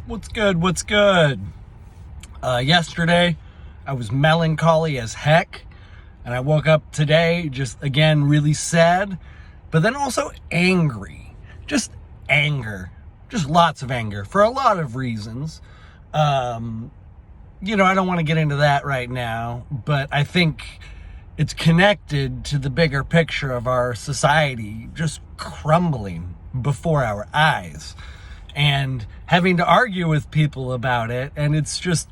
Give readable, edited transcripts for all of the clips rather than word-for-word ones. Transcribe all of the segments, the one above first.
What's good? What's good? Yesterday, I was melancholy as heck, and I woke up today just, again, really sad, but then also angry. Just anger. Just lots of anger for a lot of reasons. I don't want to get into that right now, but I think it's connected to the bigger picture of our society just crumbling before our eyes. And having to argue with people about it, and it's just...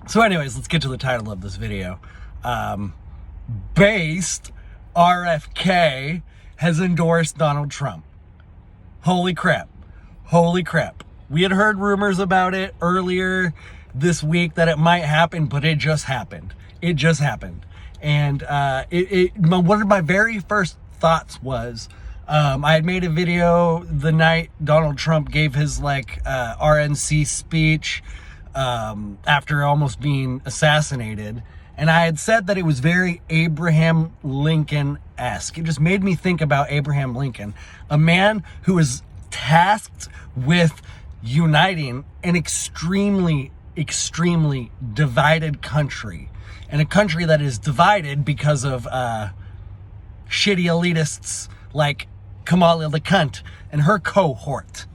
So anyways, let's get to the title of this video. Based RFK has endorsed Donald Trump. Holy crap. Holy crap. We had heard rumors about it earlier this week that it might happen, but it just happened. It just happened. And one of my very first thoughts was... I had made a video the night Donald Trump gave his RNC speech after almost being assassinated. And I had said that it was very Abraham Lincoln-esque. It just made me think about Abraham Lincoln, a man who was tasked with uniting an extremely, extremely divided country. And a country that is divided because of shitty elitists like Kamala the cunt and her cohort.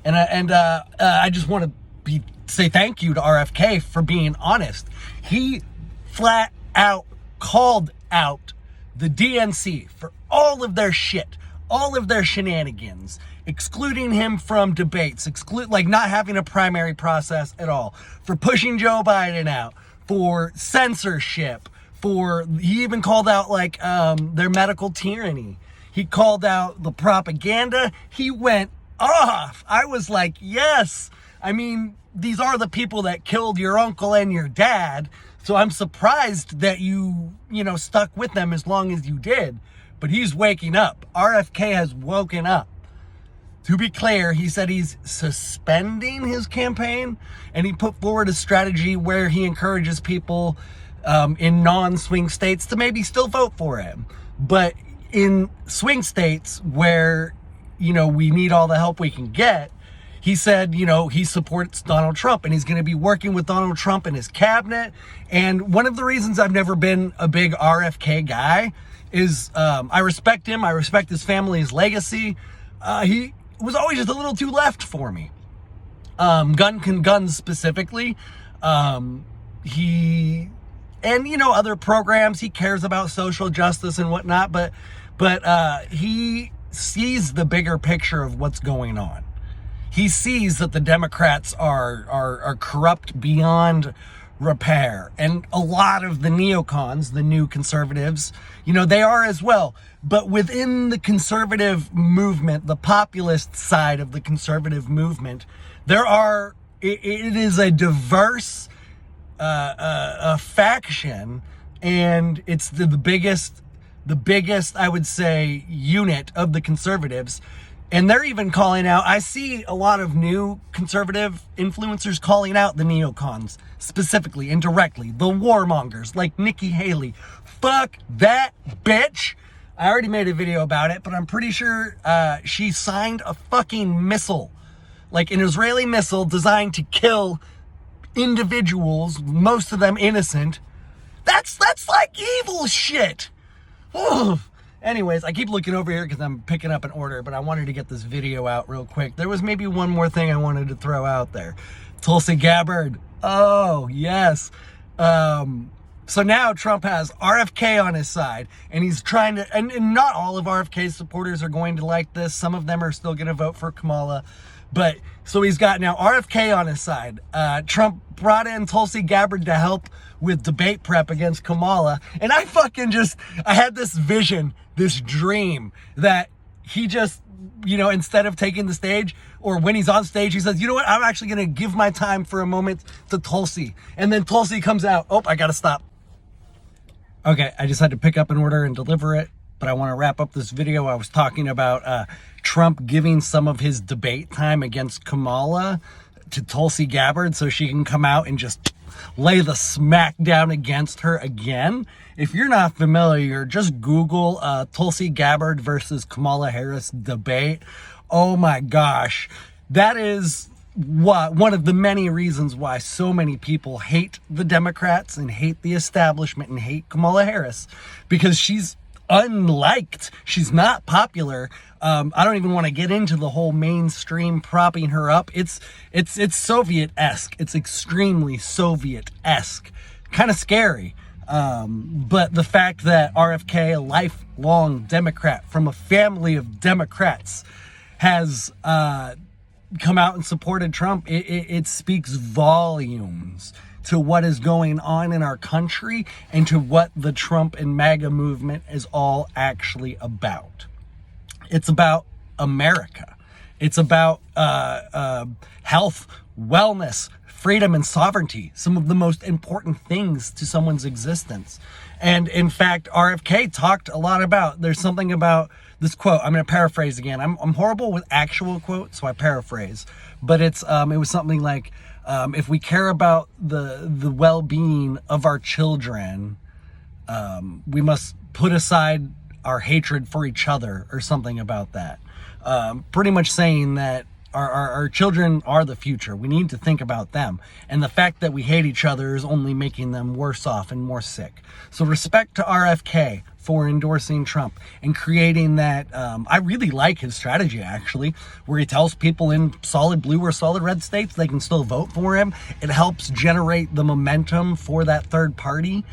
And I just want to say thank you to RFK for being honest. He flat out called out the DNC for all of their shit, all of their shenanigans, excluding him from debates, not having a primary process at all, for pushing Joe Biden out, for censorship, he even called out their medical tyranny. He called out the propaganda. He went off. I was like, yes. I mean, these are the people that killed your uncle and your dad. So I'm surprised that you stuck with them as long as you did. But he's waking up. RFK has woken up. To be clear, he said he's suspending his campaign, and he put forward a strategy where he encourages people in non-swing states to maybe still vote for him. But in swing states where, we need all the help we can get, he said, he supports Donald Trump, and he's going to be working with Donald Trump and his cabinet. And one of the reasons I've never been a big RFK guy is I respect him. I respect his family, his legacy. He was always just a little too left for me. Guns specifically. And other programs, he cares about social justice and whatnot, but he sees the bigger picture of what's going on. He sees that the Democrats are corrupt beyond repair, and a lot of the neocons, the new conservatives, they are as well. But within the conservative movement, the populist side of the conservative movement, it is a diverse a faction, and it's the biggest, I would say, unit of the conservatives. And they're even calling out, I see a lot of new conservative influencers calling out the neocons, specifically and directly, the warmongers like Nikki Haley. Fuck that bitch. I already made a video about it, but I'm pretty sure she signed a fucking missile, like an Israeli missile designed to kill individuals, most of them innocent. That's like evil shit. Anyways, I keep looking over here because I'm picking up an order, but I wanted to get this video out real quick. There was maybe one more thing I wanted to throw out there. Tulsi Gabbard. Oh, yes. So now Trump has RFK on his side, and he's trying to, and not all of RFK's supporters are going to like this. Some of them are still going to vote for Kamala. But so he's got now RFK on his side. Trump brought in Tulsi Gabbard to help with debate prep against Kamala. And I had this vision, this dream that he just, instead of taking the stage, or when he's on stage, he says, you know what, I'm actually going to give my time for a moment to Tulsi. And then Tulsi comes out. Oh, I got to stop. Okay, I just had to pick up an order and deliver it. But I want to wrap up this video. I was talking about Trump giving some of his debate time against Kamala to Tulsi Gabbard so she can come out and just lay the smack down against her again. If you're not familiar, just Google Tulsi Gabbard versus Kamala Harris debate. Oh my gosh. That is one of the many reasons why so many people hate the Democrats and hate the establishment and hate Kamala Harris, because she's unliked. She's not popular. I don't even want to get into the whole mainstream propping her up. It's Soviet-esque. It's extremely Soviet-esque. Kind of scary. But the fact that RFK, a lifelong Democrat from a family of Democrats, has come out and supported Trump, it speaks volumes to what is going on in our country and to what the Trump and MAGA movement is all actually about. It's about America. It's about health, wellness, freedom, and sovereignty, some of the most important things to someone's existence. And in fact, RFK talked a lot about, there's something about this quote. I'm going to paraphrase again. I'm horrible with actual quotes, so I paraphrase. But it was something like, if we care about the well-being of our children, we must put aside our hatred for each other, or something about that. Pretty much saying that our children are the future. We need to think about them. And the fact that we hate each other is only making them worse off and more sick. So respect to RFK for endorsing Trump and creating that. I really like his strategy, actually, where he tells people in solid blue or solid red states they can still vote for him. It helps generate the momentum for that third party.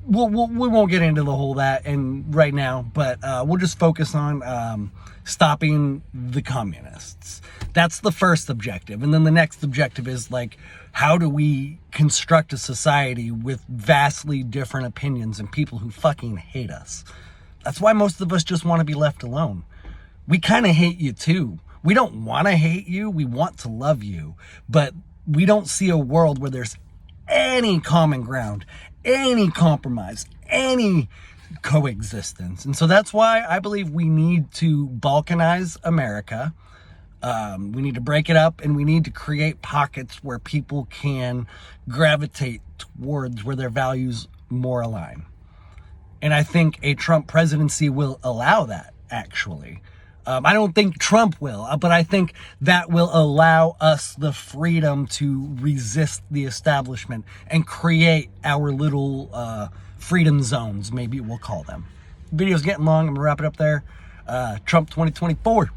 We won't get into the whole that and right now, but we'll just focus on stopping the communists. That's the first objective. And then the next objective is, like, how do we construct a society with vastly different opinions and people who fucking hate us? That's why most of us just want to be left alone. We kind of hate you too. We don't want to hate you. We want to love you. But we don't see a world where there's any common ground, any compromise, any coexistence. And so that's why I believe we need to balkanize America. We need to break it up, and we need to create pockets where people can gravitate towards where their values more align. And I think a Trump presidency will allow that, actually. I don't think Trump will, but I think that will allow us the freedom to resist the establishment and create our little freedom zones, maybe we'll call them. The video's getting long. I'm going to wrap it up there. Trump 2024.